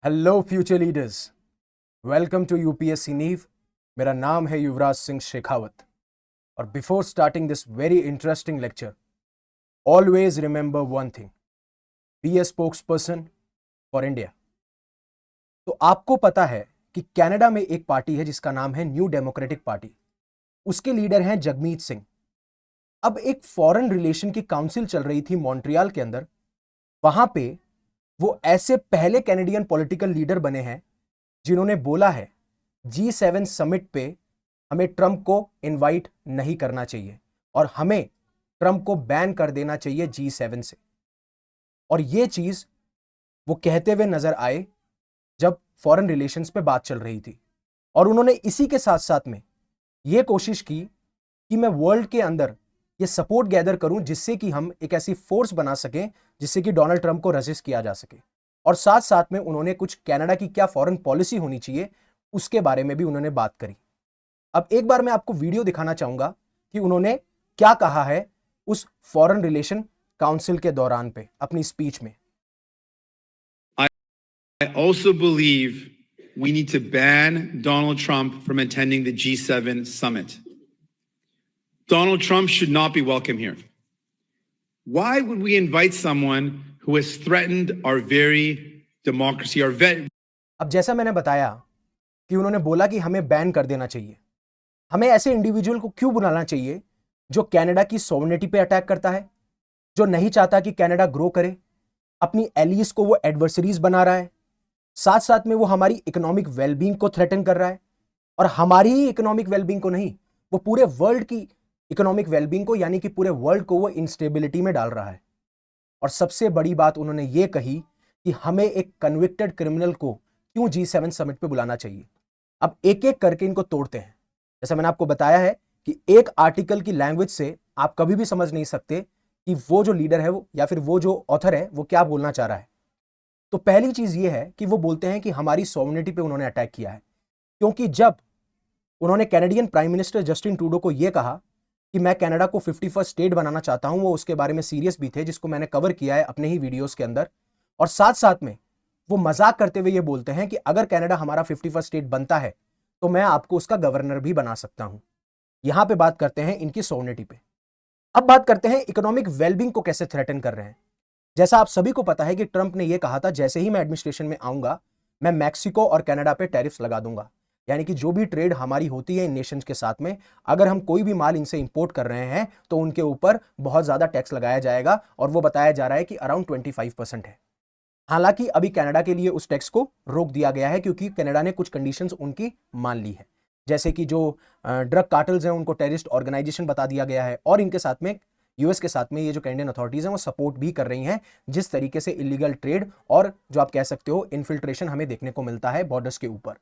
Hello future leaders, welcome to UPSC Neev. मेरा नाम है युवराज सिंह शेखावत और before starting this very interesting lecture, always remember one thing, be a spokesperson for India. तो आपको पता है कि कनाडा में एक पार्टी है जिसका नाम है न्यू डेमोक्रेटिक पार्टी। उसके लीडर हैं जगमीत सिंह। अब एक फॉरेन रिलेशन की काउंसिल चल रही थी मॉन्ट्रियल के अंदर। वहां पे वो ऐसे पहले कैनेडियन पॉलिटिकल लीडर बने हैं जिन्होंने बोला है G7 समिट पे हमें ट्रंप को इनवाइट नहीं करना चाहिए और हमें ट्रंप को बैन कर देना चाहिए G7 से। और ये चीज वो कहते हुए नजर आए जब फॉरेन रिलेशंस पे बात चल रही थी। और उन्होंने इसी के साथ साथ में ये कोशिश की कि मैं वर्ल्ड के अंदर ये सपोर्ट गैदर करूं जिससे कि हम एक ऐसी फोर्स बना सकें जिससे कि डोनाल्ड ट्रंप को रेजिस्ट किया जा सके। और साथ साथ में उन्होंने कुछ कनाडा की क्या फॉरेन पॉलिसी होनी चाहिए उसके बारे में भी उन्होंने बात करी। अब एक बार मैं आपको वीडियो दिखाना चाहूंगा कि उन्होंने क्या कहा है उस फॉरेन रिलेशन काउंसिल के दौरान पे अपनी स्पीच में। I also believe we need to ban Donald Trump from attending the G7 summit. Donald Trump should not be welcome here. Why would we invite someone who has threatened our very democracy, अब जैसा मैंने बताया कि उन्होंने बोला कि हमें ban कर देना चाहिए। हमें ऐसे इंडिविजुअल को क्यों बुलाना चाहिए जो कनाडा की सॉवरेनिटी पे अटैक करता है, जो नहीं चाहता कि कनाडा ग्रो करे, अपनी एलीज को वो एडवर्सरीज बना रहा है, साथ साथ में वो हमारी इकोनॉमिक वेलबींग को थ्रेटन कर रहा है। और हमारी ही इकोनॉमिक वेलबींग को नहीं, वो पूरे वर्ल्ड की इकोनॉमिक वेलबींग को, यानी कि पूरे वर्ल्ड को वो इंस्टेबिलिटी में डाल रहा है। और सबसे बड़ी बात उन्होंने ये कही कि हमें एक कन्विक्टेड क्रिमिनल को क्यों G7 समिट पे बुलाना चाहिए। अब एक एक करके इनको तोड़ते हैं। जैसा मैंने आपको बताया है कि एक आर्टिकल की लैंग्वेज से आप कभी भी समझ नहीं सकते कि वो जो लीडर है वो या फिर वो जो ऑथर है वो क्या बोलना चाह रहा है। तो पहली चीज ये है कि वो बोलते हैं कि हमारी सॉवरेनिटी पे उन्होंने अटैक किया है, क्योंकि जब उन्होंने Canadian prime minister Justin Trudeau को यह कहा कि मैं कनाडा को 51st स्टेट बनाना चाहता हूं, वो उसके बारे में सीरियस भी थे, जिसको मैंने कवर किया है अपने ही वीडियोस के अंदर। और साथ साथ में वो मजाक करते हुए ये बोलते हैं कि अगर कनाडा हमारा 51st स्टेट बनता है तो मैं आपको उसका गवर्नर भी बना सकता हूं। यहां पे बात करते हैं इनकी सॉवरेनिटी पे। अब बात करते हैं इकोनॉमिक वेलबींग को कैसे थ्रेटन कर रहे हैं। जैसा आप सभी को पता है कि ट्रंप ने यह कहा था जैसे ही मैं एडमिनिस्ट्रेशन में आऊंगा मैं मैक्सिको और कनाडा पे टैरिफ्स लगा दूंगा, यानी कि जो भी ट्रेड हमारी होती है इन नेशंस के साथ में, अगर हम कोई भी माल इनसे इंपोर्ट कर रहे हैं तो उनके ऊपर बहुत ज्यादा टैक्स लगाया जाएगा। और वो बताया जा रहा है कि अराउंड 25% है। हालांकि अभी कनाडा के लिए उस टैक्स को रोक दिया गया है क्योंकि कनाडा ने कुछ कंडीशंस उनकी मान ली है, जैसे कि जो ड्रग कार्टल्स हैं उनको टेररिस्ट ऑर्गेनाइजेशन बता दिया गया है। और इनके साथ में यूएस के साथ में ये जो कैनेडियन अथॉरिटीज हैं वो सपोर्ट भी कर रही हैं जिस तरीके से इलीगल ट्रेड और जो आप कह सकते हो इन्फिल्ट्रेशन हमें देखने को मिलता है बॉर्डर्स के ऊपर।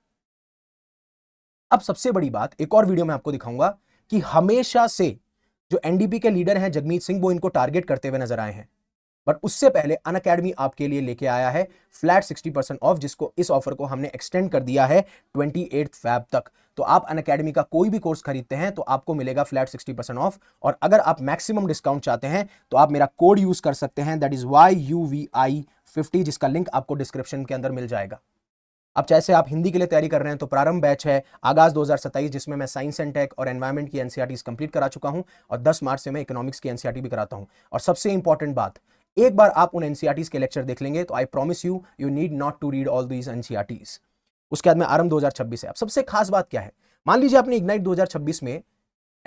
अब सबसे बड़ी बात, एक और वीडियो में आपको दिखाऊंगा कि हमेशा से जो एनडीपी के लीडर हैं जगमीत सिंह, वो इनको टारगेट करते हुए नजर आए हैं। बट उससे पहले अनअकैडमी आपके लिए लेके आया है फ्लैट 60% ऑफ, जिसको इस ऑफर को हमने एक्सटेंड कर दिया है 28 फैब तक। तो आप अनअकैडमी का कोई भी कोर्स खरीदते हैं तो आपको मिलेगा फ्लैट 60% ऑफ। और अगर आप मैक्सिमम डिस्काउंट चाहते हैं तो आप मेरा कोड यूज कर सकते हैं, दैट इज YUVI50, जिसका लिंक आपको डिस्क्रिप्शन के अंदर मिल जाएगा। अब जैसे आप हिंदी के लिए तैयारी कर रहे हैं तो प्रारंभ बैच है आगाज 2027, जिसमें मैं साइंस एंड टेक और एनवायरमेंट की एनसीईआरटीज कंप्लीट करा चुका हूं और 10 मार्च से मैं इकोनॉमिक्स की एनसीईआरटी भी कराता हूं। और सबसे इंपॉर्टेंट बात, एक बार आप उन एनसीईआरटीज के लेक्चर देख लेंगे तो I promise you you need not to read all these NCERTs. उसके बाद में आरंभ 2026 है। अब सबसे खास बात क्या है, मान लीजिए आपने इग्नाइट 2026 में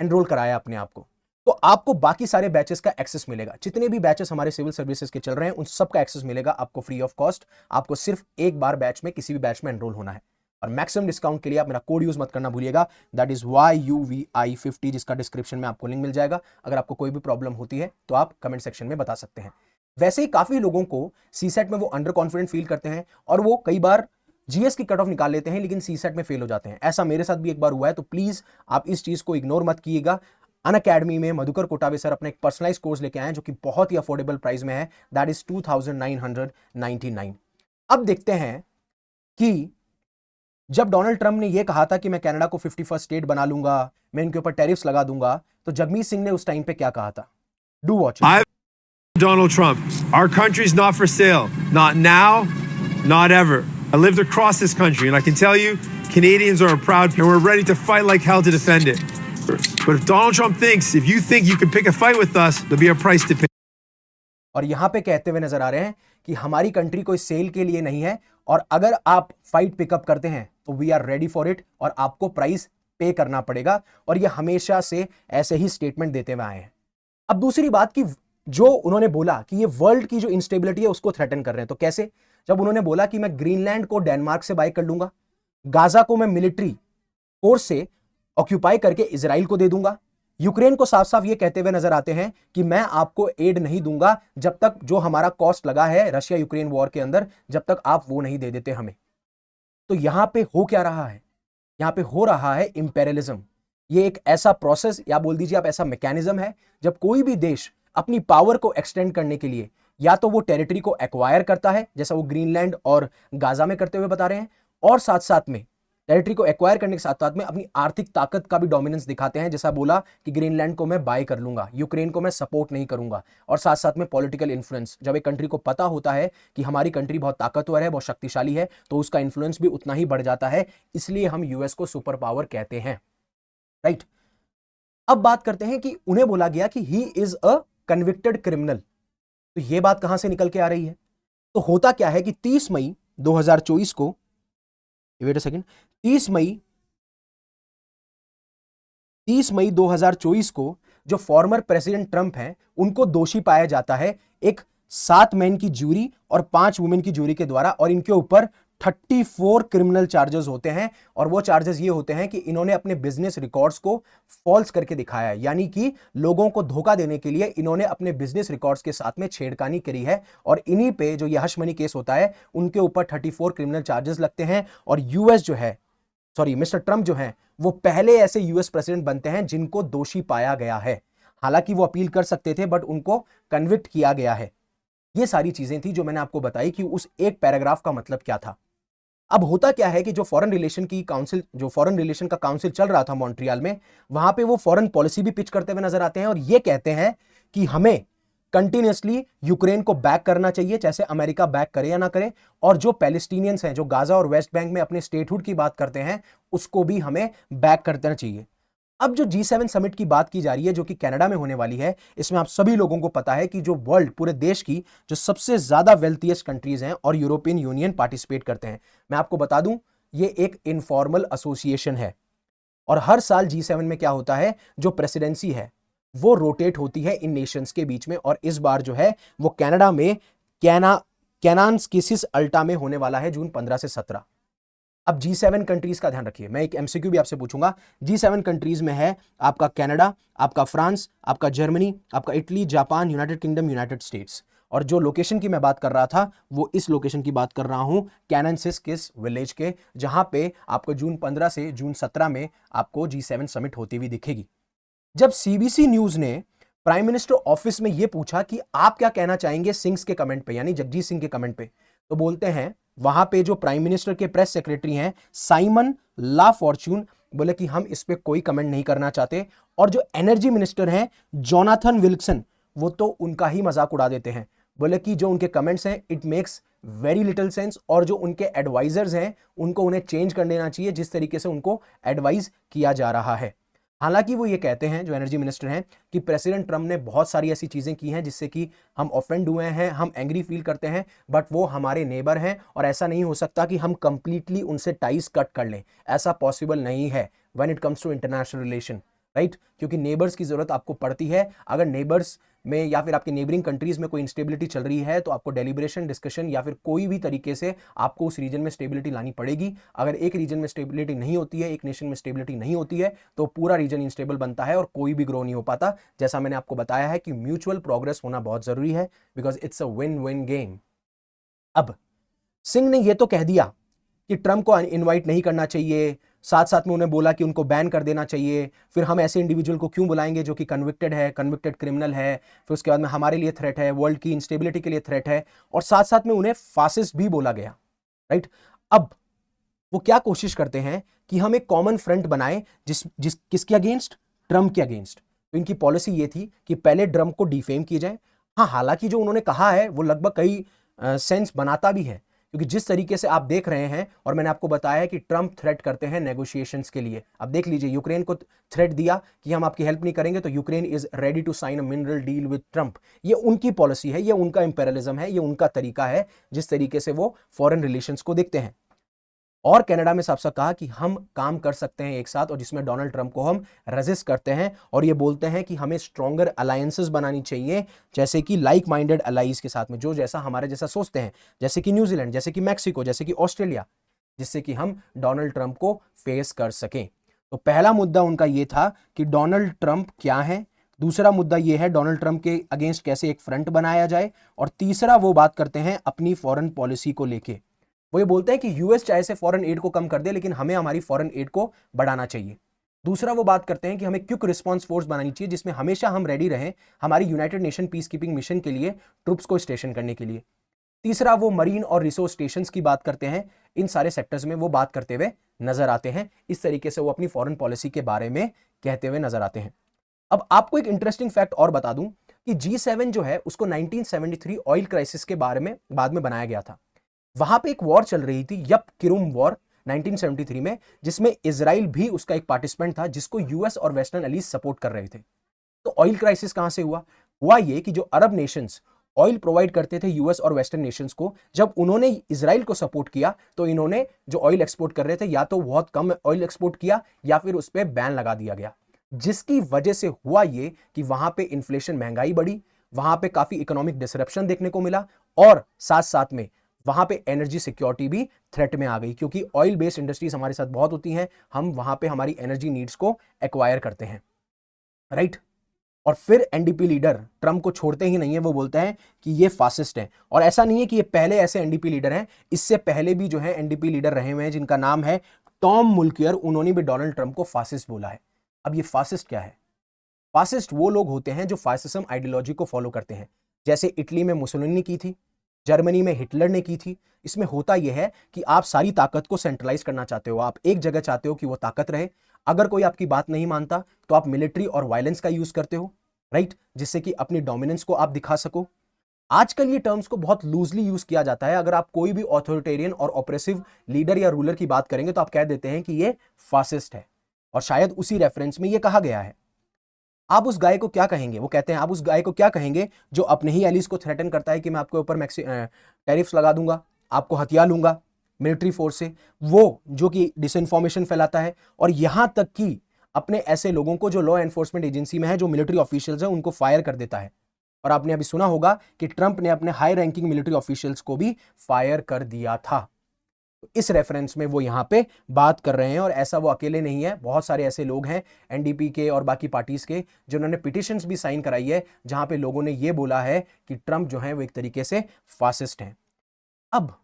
एनरोल कराया अपने आप को, तो आपको बाकी सारे बैचेस का एक्सेस मिलेगा। जितने भी बैचेस हमारे सिविल सर्विसेज के चल रहे हैं उन सब का एक्सेस मिलेगा आपको फ्री ऑफ कॉस्ट। आपको सिर्फ एक बार बैच में किसी भी बैच में एनरोल होना है। और मैक्सिमम डिस्काउंट के लिए आप मेरा कोड यूज मत करना भूलिएगा, दैट इज YUVI50, जिसका डिस्क्रिप्शन में आपको लिंक मिल जाएगा। अगर आपको कोई भी प्रॉब्लम होती है तो आप कमेंट सेक्शन में बता सकते हैं। वैसे ही काफी लोगों को सीसेट में वो अंडर कॉन्फिडेंट फील करते हैं और वो कई बार जीएस की कट ऑफ निकाल लेते हैं लेकिन सीसेट में फेल हो जाते हैं। ऐसा मेरे साथ भी एक बार हुआ है, तो प्लीज आप इस चीज को इग्नोर मत कीजिएगा। अनअकैडमी में मधुकर कोटावे सर अपना एक पर्सनलाइज कोर्स लेके आए हैं जो कि बहुत ही अफोर्डेबल प्राइस में है, दैट इज 2999। अब देखते हैं कि जब डोनाल्ड ट्रंप ने यह कहा था कि मैं कनाडा को 51st स्टेट बना लूंगा, मैं इनके ऊपर टैरिफ्स लगा दूंगा, तो जगमीत सिंह ने उस टाइम पे क्या कहा था। Do watch. Donald Trump, our country's not for sale. Not now, not ever. I lived across this country, and I can tell you, Canadians are proud, and we're ready to fight like hell to defend it. But if Donald Trump thinks, if you think you can pick a fight with us, there'll be a price to pay. और यहां पे कहते हुए नजर आ रहे हैं कि हमारी कंट्री कोई सेल के लिए नहीं है, और अगर आप फाइट पिकअप करते हैं तो we are ready for it, और आपको प्राइस पे करना पड़ेगा। और ये हमेशा से ऐसे ही स्टेटमेंट देते हुए आए हैं। अब दूसरी बात कि जो उन्होंने बोला कि ये वर्ल्ड की जो इंस्टेबिलिटी है उसको थ्रेटन कर रहे हैं, तो कैसे? जब उन्होंने बोला कि मैं ग्रीनलैंड को डेनमार्क से बाय कर लूंगा, गाजा को मैं मिलिट्री फोर्स से ऑक्यूपाई करके इजराइल को दे दूंगा, यूक्रेन को साफ साफ ये कहते हुए नजर आते हैं कि मैं आपको एड नहीं दूंगा जब तक जो हमारा कॉस्ट लगा है रशिया यूक्रेन वॉर के अंदर, जब तक आप वो नहीं दे देते हमें। तो यहां पे हो क्या रहा है? यहां पे हो रहा है इंपेरियलिज्म। ये एक ऐसा प्रोसेस या बोल दीजिए आप ऐसा मैकेनिज्म है जब कोई भी देश अपनी पावर को एक्सटेंड करने के लिए या तो वो टेरिटरी को एक्वायर करता है, जैसा वो ग्रीनलैंड और गाजा में करते हुए बता रहे हैं, और साथ साथ में टेरिटरी को एक्वायर करने के साथ साथ में अपनी आर्थिक ताकत का भी डोमिनेंस दिखाते हैं, जैसा बोला कि ग्रीनलैंड को मैं बाय कर लूंगा, यूक्रेन को मैं सपोर्ट नहीं करूंगा, और साथ साथ में पॉलिटिकल इन्फ्लुएंस। जब एक कंट्री को पता होता है कि हमारी कंट्री बहुत ताकतवर है, बहुत शक्तिशाली है, तो उसका इन्फ्लुएंस भी उतना ही बढ़ जाता है। इसलिए हम यूएस को सुपर पावर कहते हैं, राइट। अब बात करते हैं कि उन्हें बोला गया कि he is a convicted criminal. तो यह बात कहां से निकल के आ रही है? तो होता क्या है कि 30 मई 2024 को, वेट अ सेकंड, 30 मई 2024 को जो फॉर्मर प्रेसिडेंट ट्रंप हैं उनको दोषी पाया जाता है एक 7 मैन की ज्यूरी और 5 वुमेन की ज्यूरी के द्वारा, और इनके ऊपर 34 क्रिमिनल चार्जेस होते हैं। और वो चार्जेस ये होते हैं कि इन्होंने अपने बिजनेस रिकॉर्ड्स को फॉल्स करके दिखाया है, यानी कि लोगों को धोखा देने के लिए इन्होंने अपने बिजनेस रिकॉर्ड्स के साथ में छेड़खानी करी है, और इन्हीं पे जो ये हश मनी केस होता है उनके ऊपर 34 क्रिमिनल चार्जेस लगते हैं। और यूएस जो है, सॉरी मिस्टर ट्रंप जो है, वो पहले ऐसे यूएस प्रेसिडेंट बनते हैं जिनको दोषी पाया गया है। हालांकि वो अपील कर सकते थे, बट उनको कन्विक्ट किया गया है। ये सारी चीजें थी जो मैंने आपको बताई कि उस एक पैराग्राफ का मतलब क्या था। अब होता क्या है कि जो फॉरेन रिलेशन का काउंसिल चल रहा था मॉन्ट्रियल में, वहां पे वो फॉरेन पॉलिसी भी पिच करते हुए नजर आते हैं, और ये कहते हैं कि हमें कंटिन्यूअसली यूक्रेन को बैक करना चाहिए, चाहे अमेरिका बैक करे या ना करे, और जो पैलेस्टीनियंस हैं जो गाजा और वेस्ट बैंक में अपने स्टेटहुड की बात करते हैं उसको भी हमें बैक करना चाहिए। अब जो G7 समिट की बात की जा रही है जो कि कनाडा में होने वाली है, इसमें आप सभी लोगों को पता है कि जो वर्ल्ड पूरे देश की जो सबसे ज्यादा वेल्थीएस्ट कंट्रीज हैं और यूरोपियन यूनियन पार्टिसिपेट करते हैं। मैं आपको बता दूं, ये एक इनफॉर्मल एसोसिएशन है, और हर साल G7 में क्या होता है, जो प्रेसिडेंसी है वो रोटेट होती है इन नेशंस के बीच में, और इस बार जो है वो कनाडा में कैनान्स्किसिस अल्टा में होने वाला है जून 15 से 17। अब G7 कंट्रीज का ध्यान रखिए, मैं एक एमसीक्यू भी आपसे पूछूंगा। G7 कंट्रीज में है आपका कनाडा, आपका फ्रांस, आपका जर्मनी, आपका Italy, Japan, United kingdom, United states. और जो लोकेशन की मैं बात कर रहा था वो इस लोकेशन की बात कर रहा हूं, कैनान्स्किसिस विलेज के, जहां पे आपको जून 15 से जून 17 में आपको G7 समिट होती हुई दिखेगी। जब सीबीसी न्यूज ने प्राइम मिनिस्टर ऑफिस में यह पूछा कि आप क्या कहना चाहेंगे सिंह के कमेंट पे, यानी जगजीत सिंह के कमेंट पे, तो बोलते हैं वहां पे जो प्राइम मिनिस्टर के प्रेस सेक्रेटरी हैं साइमन ला फॉर्च्यून, बोले कि हम इस पे कोई कमेंट नहीं करना चाहते। और जो एनर्जी मिनिस्टर हैं जोनाथन विल्सन, वो तो उनका ही मजाक उड़ा देते हैं, बोले कि जो उनके कमेंट्स हैं it makes very little sense, और जो उनके एडवाइजर्स हैं उनको उन्हें चेंज कर देना चाहिए जिस तरीके से उनको एडवाइज किया जा रहा है। हालांकि वो ये कहते हैं जो एनर्जी मिनिस्टर हैं कि प्रेसिडेंट ट्रंप ने बहुत सारी ऐसी चीजें की हैं जिससे कि हम ऑफेंड हुए हैं, हम एंग्री फील करते हैं, बट वो हमारे नेबर हैं और ऐसा नहीं हो सकता कि हम कंप्लीटली उनसे टाइज कट कर लें। ऐसा पॉसिबल नहीं है when it comes to international relation, right? क्योंकि नेबर्स की जरूरत आपको पड़ती है। अगर नेबर्स में या फिर आपके नेबरिंग कंट्रीज में कोई इंस्टेबिलिटी चल रही है तो आपको डेलिब्रेशन, डिस्कशन या फिर कोई भी तरीके से आपको उस रीजन में स्टेबिलिटी लानी पड़ेगी। अगर एक रीजन में स्टेबिलिटी नहीं होती है, एक नेशन में स्टेबिलिटी नहीं होती है, तो पूरा रीजन इंस्टेबल बनता है और कोई भी ग्रो नहीं हो पाता। जैसा मैंने आपको बताया है कि म्यूचुअल प्रोग्रेस होना बहुत जरूरी है, because it's a win win game. अब सिंह ने यह तो कह दिया कि ट्रंप को इनवाइट नहीं करना चाहिए, साथ साथ में उन्हें बोला कि उनको बैन कर देना चाहिए, फिर हम ऐसे इंडिविजुअल को क्यों बुलाएंगे जो कि कन्विक्टेड है, कन्विक्टेड क्रिमिनल है, फिर उसके बाद में हमारे लिए थ्रेट है, वर्ल्ड की इंस्टेबिलिटी के लिए थ्रेट है, और साथ साथ में उन्हें फासिस्ट भी बोला गया, राइट? अब वो क्या कोशिश करते हैं कि हम एक कॉमन फ्रंट बनाए किसके अगेंस्ट? ट्रंप के अगेंस्ट। तो इनकी पॉलिसी ये थी कि पहले ट्रंप को डिफेम किए जाए। हाँ, हालांकि जो उन्होंने कहा है वो लगभग कई सेंस बनाता भी है, क्योंकि जिस तरीके से आप देख रहे हैं, और मैंने आपको बताया है कि ट्रंप थ्रेट करते हैं नेगोशिएशंस के लिए। अब देख लीजिए, यूक्रेन को थ्रेट दिया कि हम आपकी हेल्प नहीं करेंगे, तो Ukraine is ready to sign a mineral deal with Trump. ये उनकी पॉलिसी है, ये उनका इंपेरियलिज्म है, ये उनका तरीका है जिस तरीके से वो फॉरेन रिलेशंस को देखते हैं। और कनाडा में साफ साफ कहा कि हम काम कर सकते हैं एक साथ, और जिसमें डोनाल्ड ट्रंप को हम रेजिस्ट करते हैं, और ये बोलते हैं कि हमें स्ट्रॉन्गर अलायंसेस बनानी चाहिए, जैसे कि लाइक माइंडेड अलाइज के साथ में, जो जैसा हमारे जैसा सोचते हैं, जैसे कि न्यूजीलैंड, जैसे कि मैक्सिको, जैसे कि ऑस्ट्रेलिया, जिससे कि हम डोनाल्ड ट्रंप को फेस कर सकें। तो पहला मुद्दा उनका यह था कि डोनाल्ड ट्रंप क्या है, दूसरा मुद्दा यह है डोनाल्ड ट्रंप के अगेंस्ट कैसे एक फ्रंट बनाया जाए, और तीसरा वो बात करते हैं अपनी फॉरेन पॉलिसी को लेके। वो ये बोलते हैं कि यूएस चाहे से फॉरेन एड को कम कर दे, लेकिन हमें हमारी फॉरेन एड को बढ़ाना चाहिए। दूसरा वो बात करते हैं कि हमें क्विक रिस्पांस फोर्स बनानी चाहिए, जिसमें हमेशा हम रेडी रहें हमारी United nation peace keeping mission के लिए ट्रूप्स को स्टेशन करने के लिए। तीसरा वो मरीन और रिसोर्स स्टेशंस की बात करते हैं। इन सारे सेक्टर्स में वो बात करते हुए नजर आते हैं। इस तरीके से वो अपनी फॉरेन पॉलिसी के बारे में कहते हुए नजर आते हैं। अब आपको एक इंटरेस्टिंग फैक्ट और बता दूं कि G7 जो है उसको 1973 ऑयल क्राइसिस के बारे में बाद में बनाया गया था। वहां पे एक वॉर चल रही थी, यप किरुम वॉर 1973 में, जिसमें इजराइल भी उसका एक पार्टिसिपेंट था, जिसको यूएस और वेस्टर्न अलीज सपोर्ट कर रहे थे। तो ऑयल क्राइसिस कहां से हुआ ये कि जो अरब नेशंस ऑयल प्रोवाइड करते थे यूएस और वेस्टर्न नेशंस को, जब उन्होंने इजराइल को सपोर्ट किया, तो इन्होंने जो ऑयल एक्सपोर्ट कर रहे थे या तो बहुत कम ऑयल एक्सपोर्ट किया या फिर उस पर बैन लगा दिया गया, जिसकी वजह से हुआ ये कि वहां पे इन्फ्लेशन, महंगाई बढ़ी, वहां पे काफी इकोनॉमिक डिसरप्शन देखने को मिला, और साथ साथ में वहां पे एनर्जी सिक्योरिटी भी थ्रेट में आ गई, क्योंकि ऑयल बेस्ड इंडस्ट्रीज हमारे साथ बहुत होती हैं, हम वहां पे हमारी एनर्जी नीड्स को एक्वायर करते हैं, राइट। और फिर एनडीपी लीडर ट्रंप को छोड़ते ही नहीं है, वो बोलते हैं कि ये फासिस्ट हैं। और ऐसा नहीं है कि ये पहले ऐसे एनडीपी लीडर हैं, इससे पहले भी जो है एनडीपी लीडर रहे हुए हैं, जिनका नाम है टॉम मुल्कियर, उन्होंने भी डोनाल्ड ट्रंप को फासिस्ट बोला है। अब ये फासिस्ट क्या है? फासिस्ट वो लोग होते हैं जो फासिज्म आइडियोलॉजी को फॉलो करते हैं, जैसे इटली में मुसोलिनी की थी, जर्मनी में हिटलर ने की थी। इसमें होता यह है कि आप सारी ताकत को सेंट्रलाइज करना चाहते हो, आप एक जगह चाहते हो कि वो ताकत रहे, अगर कोई आपकी बात नहीं मानता तो आप मिलिट्री और वायलेंस का यूज करते हो, राइट, जिससे कि अपनी डोमिनेंस को आप दिखा सको। आजकल ये टर्म्स को बहुत लूजली यूज किया जाता है। अगर आप कोई भी ऑथोरिटेरियन और ऑपरेसिव लीडर या रूलर की बात करेंगे तो आप कह देते हैं कि ये फासिस्ट है, और शायद उसी रेफरेंस में ये कहा गया है। आप उस गाय को क्या कहेंगे? वो कहते हैं आप उस गाय को क्या कहेंगे जो अपने ही एलिस को थ्रेटन करता है कि मैं आपके ऊपर टैरिफ्स लगा दूंगा, आपको हथियार लूंगा मिलिट्री फोर्स से, वो जो कि डिसइंफॉर्मेशन फैलाता है, और यहां तक कि अपने ऐसे लोगों को जो लॉ एनफोर्समेंट एजेंसी में है, जो मिलिट्री ऑफिशियल्स हैं, उनको फायर कर देता है। और आपने अभी सुना होगा कि ट्रंप ने अपने हाई रैंकिंग मिलिट्री ऑफिशियल्स को भी फायर कर दिया था। तो इस रेफरेंस में वो यहां पे बात कर रहे हैं, और ऐसा वो अकेले नहीं है, बहुत सारे ऐसे लोग हैं एनडीपी के और बाकी पार्टीज के जिन्होंने पिटिशंस भी साइन कराई है, जहां पे लोगों ने ये बोला है कि ट्रंप जो है वो एक तरीके से फासिस्ट हैं। अब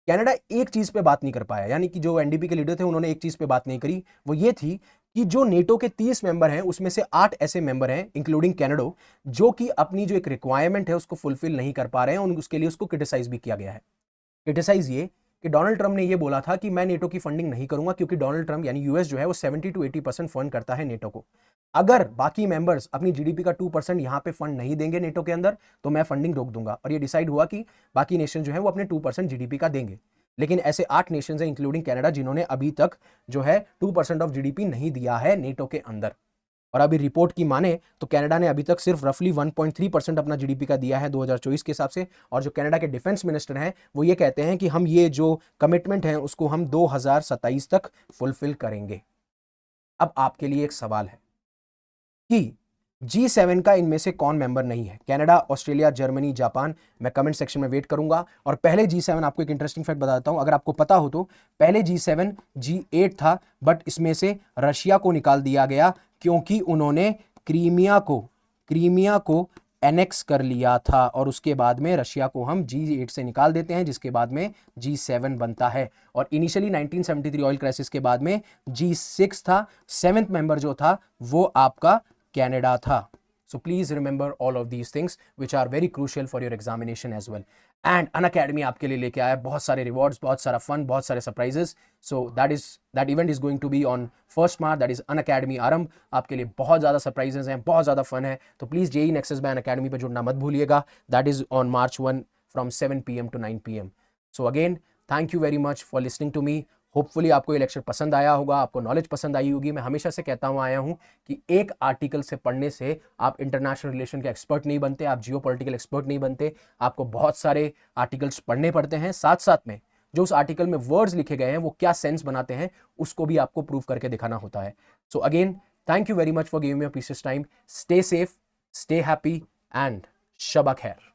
कनाडा एक चीज पे बात नहीं कर पाया, यानी कि जो एनडीपी के लीडर थे उन्होंने एक चीज पे बात नहीं करी, वो ये थी कि जो नेटो के 30 मेंबर हैं उसमें से 8 ऐसे मेंबर हैं इंक्लूडिंग कनाडा, जो कि अपनी जो एक रिक्वायरमेंट है उसको फुलफिल नहीं कर पा रहे हैं, और उसके लिए उसको क्रिटिसाइज भी किया गया है। क्रिटिसाइज ये कि डोनाल्ड ट्रंप ने ये बोला था कि मैं नेटो की फंडिंग नहीं करूंगा, क्योंकि डोनाल्ड ट्रंप यानी यूएस जो है वो 70 to 80% फंड करता है नेटो को। अगर बाकी मेंबर्स अपनी जीडीपी का 2% यहां पे फंड नहीं देंगे नेटो के अंदर, तो मैं फंडिंग रोक दूंगा। और ये डिसाइड हुआ कि बाकी नेशन जो है वो अपने 2% जीडीपी का देंगे। लेकिन ऐसे 8 नेशंस हैं इंक्लूडिंग कनाडा जिन्होंने अभी तक जो है 2% ऑफ जीडीपी नहीं दिया है नेटो के अंदर। और अभी रिपोर्ट की माने तो कनाडा ने अभी तक सिर्फ रफली 1.3% अपना जीडीपी का दिया है 2024 के हिसाब से। और जो कनाडा के डिफेंस मिनिस्टर हैं वो ये कहते हैं कि हम ये जो कमिटमेंट है उसको हम 2027 तक फुलफिल करेंगे। अब आपके लिए एक सवाल है कि G7 का इनमें से कौन मेंबर नहीं है? Canada, Australia, Germany, Japan. मैं कमेंट सेक्शन में वेट करूंगा। और पहले G7 आपको एक इंटरेस्टिंग फैक्ट बताता हूं, अगर आपको पता हो तो पहले G7 G8 था, बट इसमें से रशिया को निकाल दिया गया क्योंकि उन्होंने क्रीमिया को एनेक्स कर लिया था, और उसके बाद में रशिया को हम G8 से निकाल देते हैं, जिसके बाद में G7 बनता है। और इनिशियली 1973 ऑयल क्राइसिस के बाद में G6 था, 7th मेंबर जो था वो आपका कनाडा था। So please remember all of these things which are very crucial for your examination as well. And Unacademy आपके लिए लेके आया बहुत सारे rewards, बहुत सारा fun, बहुत सारे surprises. So that event is going to be on 1st March. That is Unacademy आरंभ। आपके लिए बहुत ज़्यादा surprises हैं, बहुत ज़्यादा fun है। तो please JEE Nexus by Unacademy पे जुड़ना मत भूलिएगा। That is on March 1 from 7 PM to 9 PM. So again, thank you very much for listening to me. Hopefully आपको ये लेक्चर पसंद आया होगा, आपको नॉलेज पसंद आई होगी। मैं हमेशा से कहता हुआ आया हूँ कि एक आर्टिकल से पढ़ने से आप इंटरनेशनल रिलेशन के एक्सपर्ट नहीं बनते, आप जियोपॉलिटिकल एक्सपर्ट नहीं बनते। आपको बहुत सारे आर्टिकल्स पढ़ने पड़ते हैं, साथ साथ में जो उस आर्टिकल में वर्ड्स लिखे गए हैं वो क्या सेंस बनाते हैं उसको भी आपको प्रूव करके दिखाना होता है। So again thank you very much for giving me your precious time. Stay safe, stay happy and शबा खैर।